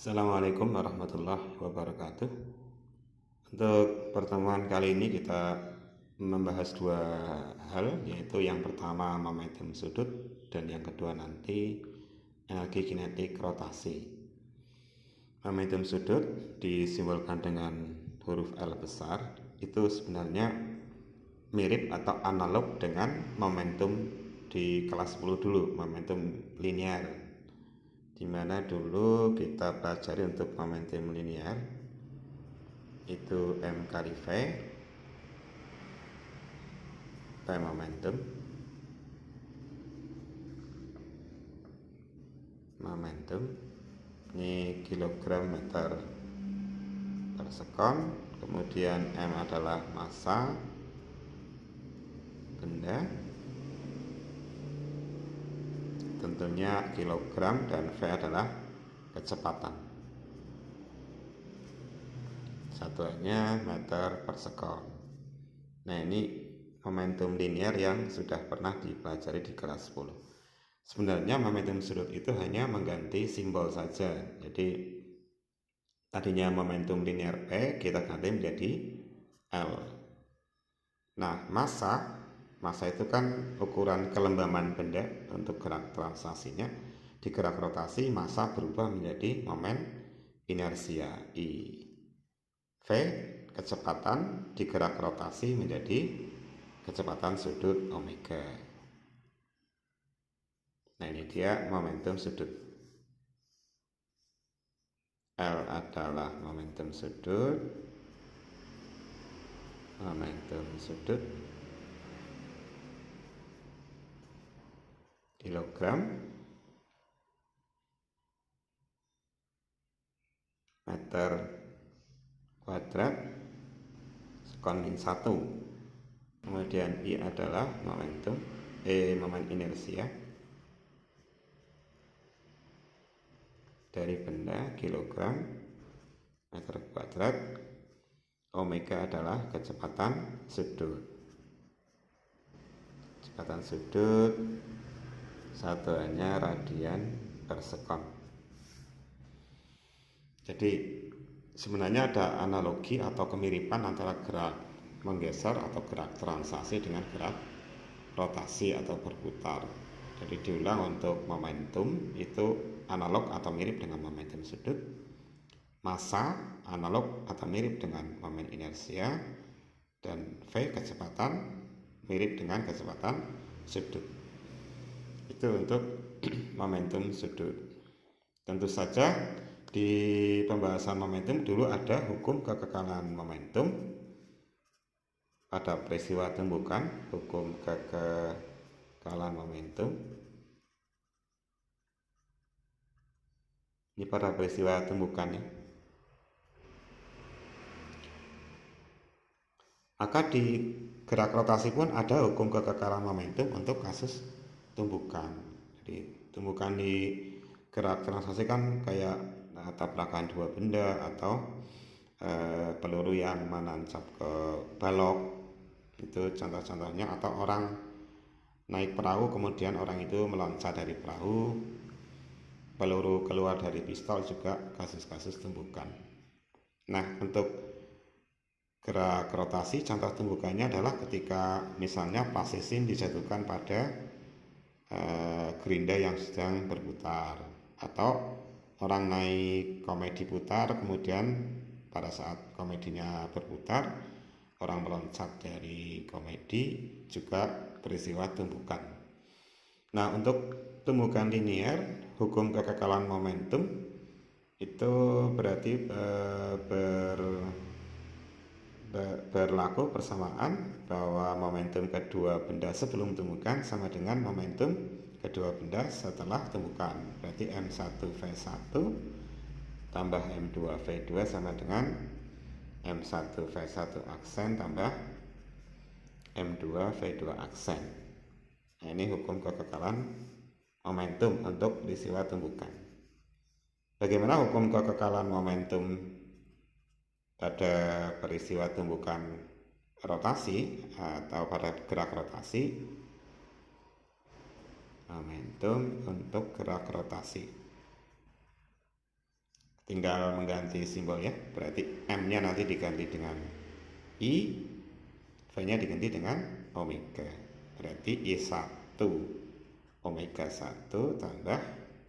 Assalamualaikum warahmatullahi wabarakatuh. Untuk pertemuan kali ini kita membahas dua hal, yaitu yang pertama momentum sudut dan yang kedua nanti energi kinetik rotasi. Momentum sudut disimbolkan dengan huruf L besar, itu sebenarnya mirip atau analog dengan momentum di kelas 10 dulu, momentum linear, dimana dulu kita pelajari untuk momentum linear itu M kali V momentum ini kilogram meter per sekon, kemudian M adalah massa benda, tentunya kilogram, dan V adalah kecepatan, satuannya meter per sekon. Nah, ini momentum linear yang sudah pernah dipelajari di kelas 10. Sebenarnya momentum sudut itu hanya mengganti simbol saja. Jadi tadinya momentum linear P kita ganti menjadi L. Nah, massa itu kan ukuran kelembaban benda untuk gerak translasinya. Di gerak rotasi massa berubah menjadi momen inersia I. V kecepatan di gerak rotasi menjadi kecepatan sudut omega. Nah, ini dia momentum sudut. L adalah momentum sudut, kilogram meter kuadrat sekon min 1. Kemudian I adalah momen inersia dari benda, kilogram meter kuadrat. Omega adalah kecepatan sudut. Kecepatan sudut satuannya radian per sekon. Jadi sebenarnya ada analogi atau kemiripan antara gerak menggeser atau gerak translasi dengan gerak rotasi atau berputar. Jadi diulang, untuk momentum itu analog atau mirip dengan momentum sudut, massa analog atau mirip dengan momen inersia, dan V kecepatan mirip dengan kecepatan sudut. Itu untuk momentum sudut. Tentu saja di pembahasan momentum dulu ada hukum kekekalan momentum pada peristiwa tumbukan, hukum kekekalan momentum. Ini pada peristiwa tumbukan ya. Maka di gerak rotasi pun ada hukum kekekalan momentum untuk kasus tumbukan. Jadi tumbukan di gerak translasi kan kayak tabrakan dua benda atau peluru yang menancap ke balok, itu contoh-contohnya. Atau orang naik perahu kemudian orang itu meloncat dari perahu, peluru keluar dari pistol, juga kasus-kasus tumbukan. Nah, untuk gerak rotasi contoh tumbukannya adalah ketika misalnya plasisin dijatuhkan pada gerinda yang sedang berputar, atau orang naik komedi putar kemudian pada saat komedinya berputar orang meloncat dari komedi, juga peristiwa tumbukan. Nah, untuk tumbukan linear hukum kekekalan momentum itu berarti berlaku persamaan bahwa momentum kedua benda sebelum tumbukan sama dengan momentum kedua benda setelah tumbukan. Berarti M1V1 tambah M2V2 sama dengan M1V1 aksen tambah M2V2 aksen. Nah, ini hukum kekekalan momentum untuk peristiwa tumbukan. Bagaimana hukum kekekalan momentum pada peristiwa tumbukan rotasi atau pada gerak rotasi? Momentum untuk gerak rotasi. tinggal mengganti simbol ya, berarti M-nya nanti diganti dengan I, V-nya diganti dengan omega, berarti I1 omega 1 tambah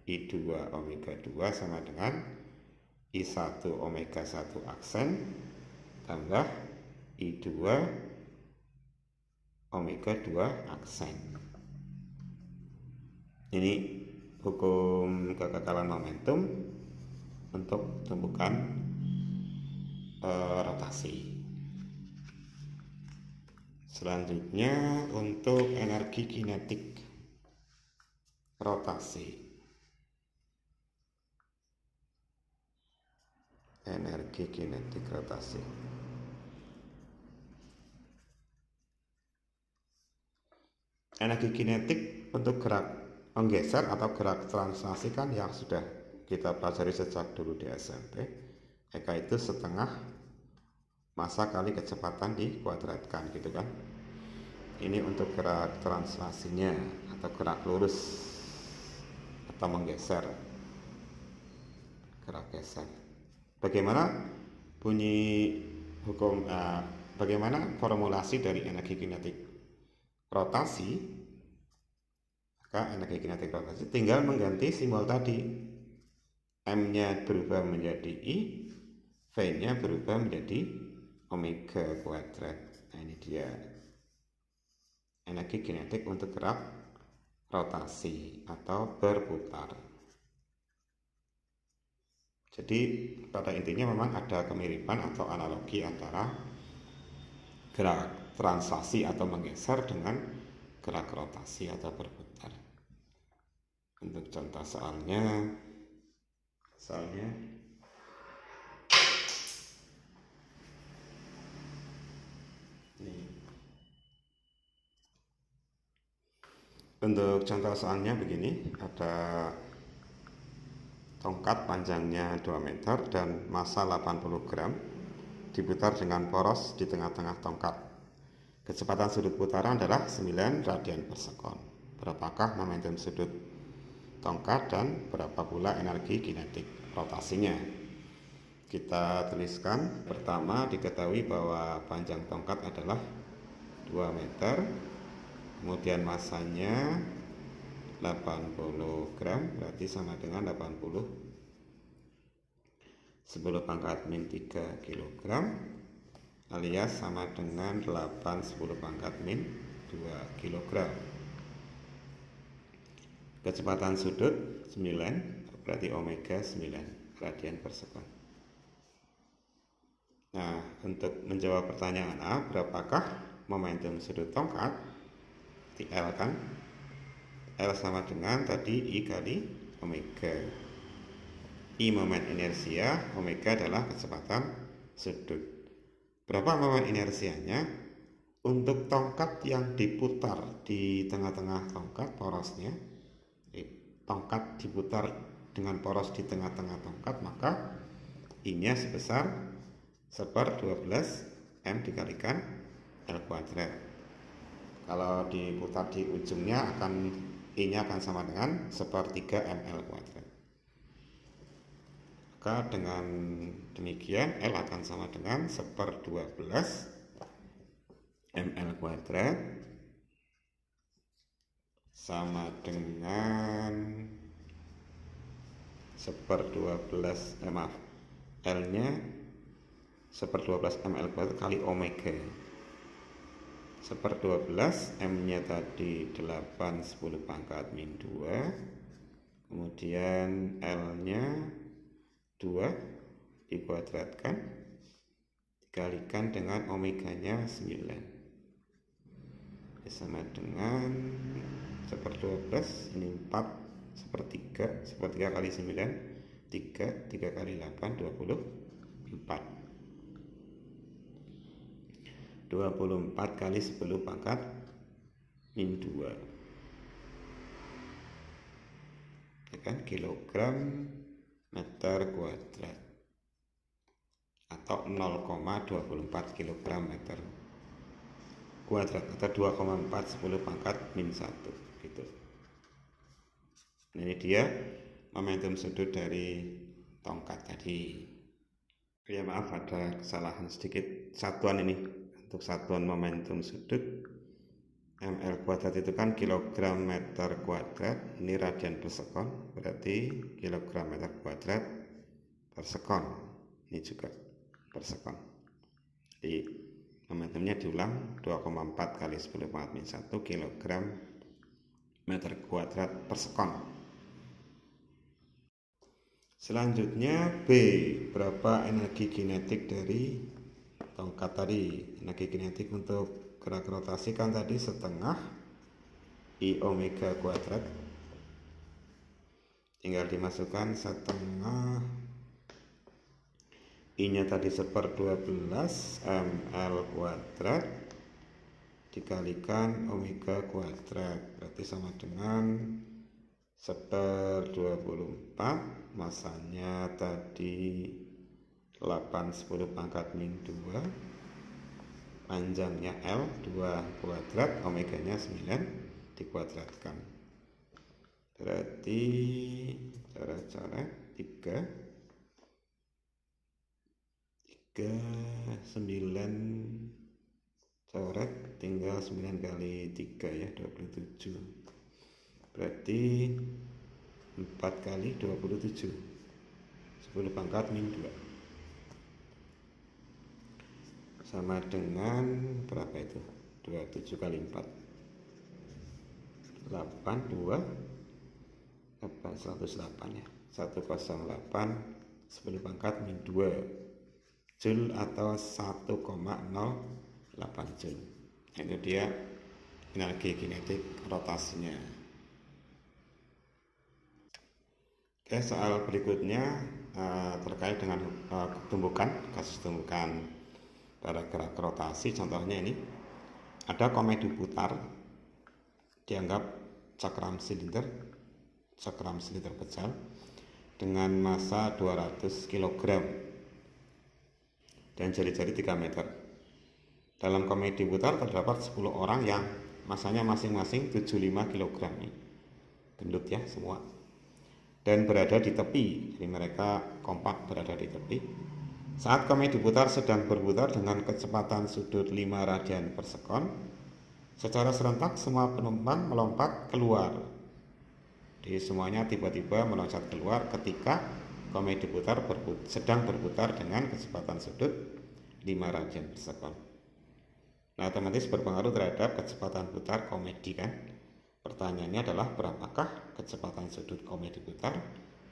I2 omega 2 sama dengan I1 omega 1 aksen tambah I2 omega 2 aksen. Ini hukum kekekalan momentum untuk tumpukan rotasi. Selanjutnya untuk energi kinetik rotasi. Energi kinetik rotasi. Energi kinetik untuk gerak menggeser atau gerak translasi kan yang sudah kita pelajari sejak dulu di SMP, yaitu setengah massa kali kecepatan dikuadratkan gitu kan. Ini untuk gerak translasinya atau gerak lurus atau menggeser, gerak geser. Bagaimana bunyi hukum bagaimana formulasi dari energi kinetik rotasi? Maka energi kinetik rotasi tinggal mengganti simbol tadi. M-nya berubah menjadi I, V-nya berubah menjadi omega kuadrat. Nah, ini dia energi kinetik untuk gerak rotasi atau berputar. Jadi pada intinya memang ada kemiripan atau analogi antara gerak translasi atau menggeser dengan gerak rotasi atau berputar. Untuk contoh soalnya nih. Untuk contoh soalnya begini, ada tongkat panjangnya 2 meter dan massa 80 gram diputar dengan poros di tengah-tengah tongkat. Kecepatan sudut putaran adalah 9 radian per sekon. Berapakah momentum sudut tongkat dan berapa pula energi kinetik rotasinya? Kita tuliskan. Pertama, diketahui bahwa panjang tongkat adalah 2 meter, kemudian massanya 80 gram, berarti sama dengan 80 10 pangkat min 3 kg, alias sama dengan 8 10 pangkat min 2 kg. Kecepatan sudut 9, berarti omega 9 radian per sekon. Nah, untuk menjawab pertanyaan A, berapakah momentum sudut tongkat? Di L kan? L sama dengan tadi I kali omega. I momen inersia, omega adalah kecepatan sudut. Berapa momen inersianya? Untuk tongkat yang diputar di tengah-tengah tongkat porosnya, tongkat diputar dengan poros di tengah-tengah tongkat, maka I-nya sebesar 1/12 M dikalikan L kuadrat. Kalau diputar di ujungnya I-nya akan sama dengan 1/3 ml kuadrat. Maka dengan demikian L akan sama dengan 1/12 ml kuadrat sama dengan 1/12 L-nya 1/12 ml kuadrat kali omega. 1/12 M-nya tadi 8 10 pangkat min 2, kemudian L-nya 2 dikuadratkan dikalikan dengan omeganya 9, sama dengan 1/12, ini 4 1/3 kali 9 3 kali 8 24 kali 10 pangkat min 2, ya kan, kilogram meter kuadrat atau 0,24 kg meter kuadrat atau 2,4 10 pangkat min 1 gitu. Ini dia momentum sudut dari tongkat tadi. Ya maaf, ada kesalahan sedikit satuan ini. Untuk satuan momentum sudut ml kuadrat itu kan kilogram meter kuadrat, ini radian per sekon, berarti kilogram meter kuadrat per sekon, ini juga per sekon. Jadi momentumnya diulang 2,4 kali 10 pangkat min 1 kilogram meter kuadrat per sekon. Selanjutnya B, berapa energi kinetik dari tongkat tadi. Energi kinetik untuk gerak rotasi kan tadi setengah I omega kuadrat, tinggal dimasukkan setengah I nya tadi 1/12 ml kuadrat dikalikan omega kuadrat, berarti sama dengan 1/24, masanya tadi 8/10 pangkat min 2, panjangnya L 2 kuadrat, omeganya 9 dikuadratkan, berarti cara-cara 3 9 coret, tinggal 9 kali 3 ya 27, berarti 4 kali 27 10 pangkat min 2 sama dengan berapa itu? 27 kali 4 82 108 ya, 108 10 pangkat min 2 Joule atau 1,08 Joule. Itu dia energi kinetik rotasinya. Oke, soal berikutnya terkait dengan kasus tumbukan pada gerak rotasi. Contohnya ini, ada komedi putar, dianggap cakram silinder pecah dengan massa 200 kg dan jari-jari 3 meter. Dalam komedi putar terdapat 10 orang yang masanya masing-masing 75 kg, gendut ya semua, dan berada di tepi. Jadi mereka kompak berada di tepi. Saat komedi putar sedang berputar dengan kecepatan sudut 5 radian per sekon, secara serentak semua penumpang melompat keluar. Jadi semuanya tiba-tiba meloncat keluar ketika komedi putar sedang berputar dengan kecepatan sudut 5 radian per sekon. Nah, otomatis berpengaruh terhadap kecepatan putar komedi kan. Pertanyaannya adalah berapakah kecepatan sudut komedi putar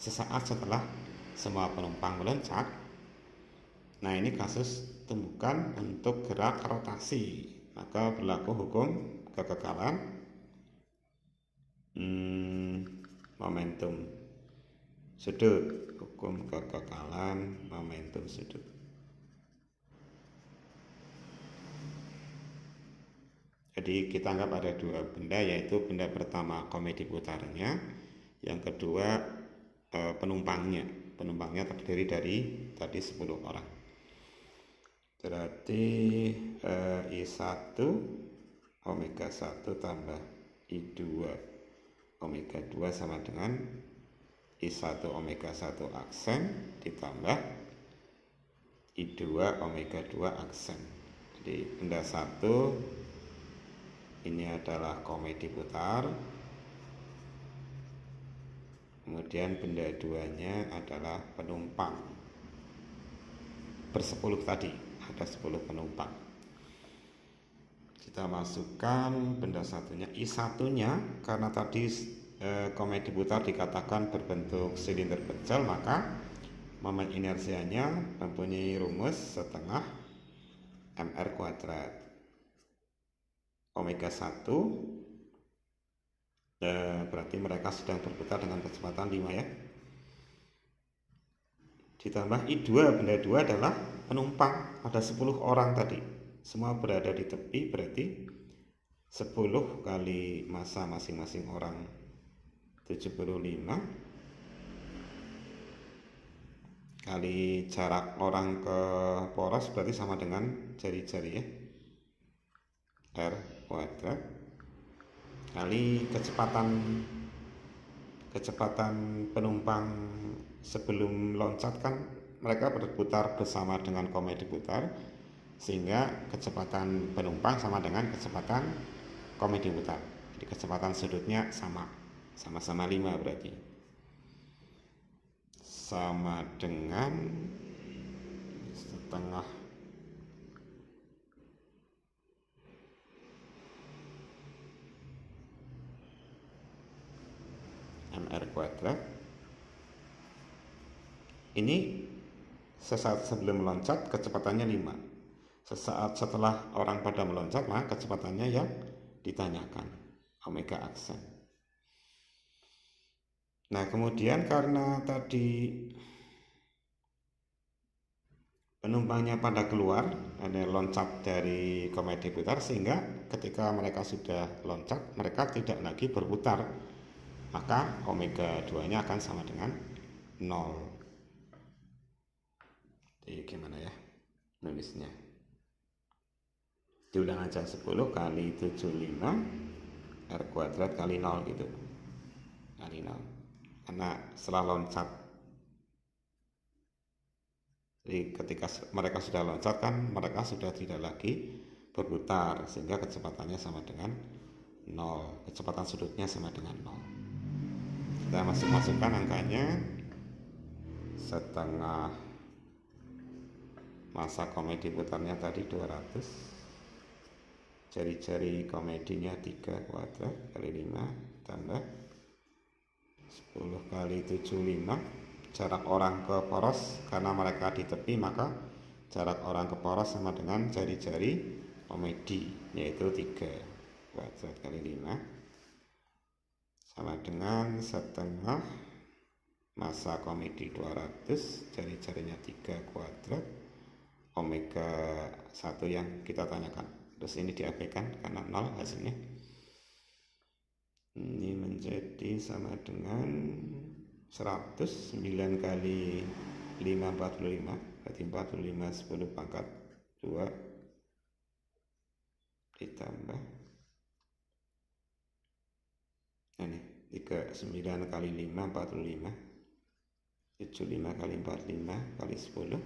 sesaat setelah semua penumpang meloncat. Nah, ini kasus tumbukan untuk gerak rotasi, maka berlaku hukum kekekalan momentum sudut, hukum kekekalan momentum sudut. Jadi kita anggap ada dua benda, yaitu benda pertama komedi putarnya, yang kedua penumpangnya. Penumpangnya terdiri dari tadi 10 orang. Berarti I1 omega 1 tambah I2 omega 2 sama dengan I1 omega 1 aksen ditambah I2 omega 2 aksen. Jadi benda 1 ini adalah komedi putar, kemudian benda 2-nya adalah penumpang bersepuluh tadi, ada 10 penumpang. Kita masukkan benda 1-nya, I1-nya, karena tadi komedi putar dikatakan berbentuk silinder pecel, maka momen inersianya mempunyai rumus setengah mr kuadrat. Omega 1 berarti mereka sedang berputar dengan kecepatan 5 ya. Ditambah I2, benda 2 adalah penumpang, ada 10 orang tadi, semua berada di tepi, berarti 10 kali massa masing-masing orang 75 kali jarak orang ke poros, berarti sama dengan jari-jari ya, R kuadrat, kali kecepatan kecepatan penumpang sebelum loncat kan mereka berputar bersama dengan komedi putar, sehingga kecepatan penumpang sama dengan kecepatan komedi putar. Jadi kecepatan sudutnya sama-sama 5 berarti. Sama dengan setengah mr kuadrat. Ini sesaat sebelum meloncat kecepatannya 5. Sesaat setelah orang pada meloncat maka kecepatannya yang ditanyakan, omega aksen. Nah, kemudian karena tadi penumpangnya pada keluar, ada loncat dari komedi putar, sehingga ketika mereka sudah loncat, mereka tidak lagi berputar, maka omega 2-nya akan sama dengan 0. Jadi gimana ya nulisnya? Diulang aja, 10 kali 75 R kuadrat kali 0 gitu. Kali 0. Karena setelah loncat, jadi ketika mereka sudah loncat kan mereka sudah tidak lagi berputar, sehingga kecepatannya sama dengan 0. Kecepatan sudutnya sama dengan 0. Kita masukkan angkanya. Setengah masa komedi putarnya tadi 200, jari-jari komedinya 3 kuadrat kali 5 tambah 10 kali 75. Jarak orang ke poros, karena mereka di tepi maka jarak orang ke poros sama dengan jari-jari komedi, yaitu 3 kuadrat kali 5 sama dengan setengah masa komedi 200, jari-jarinya 3 kuadrat omega 1 yang kita tanyakan. Terus ini diabaikan karena 0 hasilnya. Ini menjadi sama dengan 109 kali 5 45, berarti 45 10 pangkat 2 ditambah ini 39 kali 5 45, 75 kali 45 kali 10,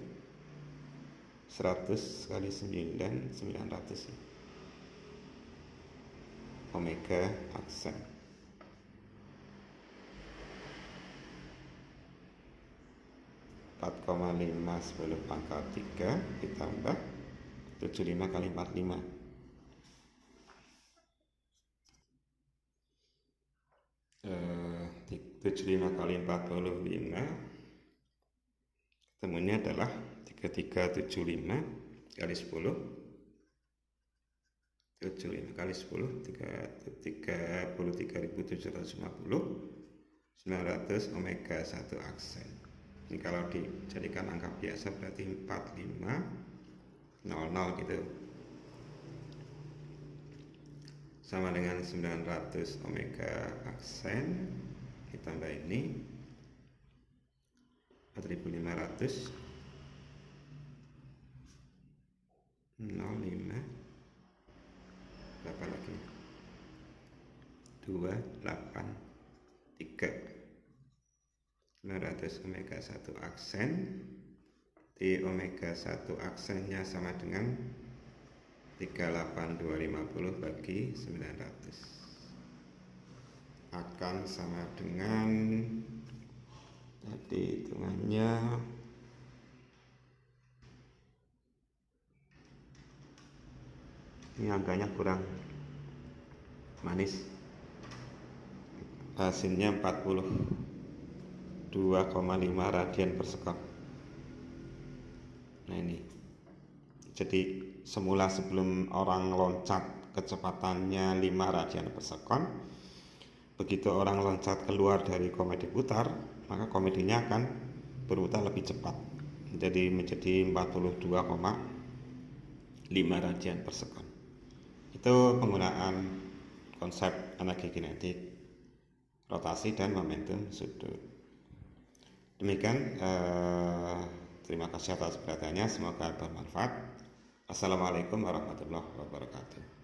100 kali 9 900 omega aksen. 4,5 10 pangkat 3 ditambah 75 kali 45, 75 kali 45 ketemunya adalah 3375 kali 10, 75 kali 10 33.750, 900 omega 1 aksen. Ini kalau dijadikan angka biasa berarti 4500 gitu, sama dengan 900 omega aksen ditambah ini 4500 05 berapa lagi 283 900 omega 1 aksen. Di omega 1 aksennya sama dengan 38250 bagi 900 akan sama dengan tadi hitungannya ini angkanya kurang manis, hasilnya 42,5 radian per sekon. Nah ini, jadi semula sebelum orang loncat kecepatannya 5 radian per sekon, begitu orang loncat keluar dari komedi putar maka komedinya akan berputar lebih cepat, jadi menjadi 42,5 radian per sekon. Itu penggunaan konsep energi kinetik, rotasi dan momentum sudut. Demikian, terima kasih atas perhatiannya, semoga bermanfaat. Assalamualaikum warahmatullahi wabarakatuh.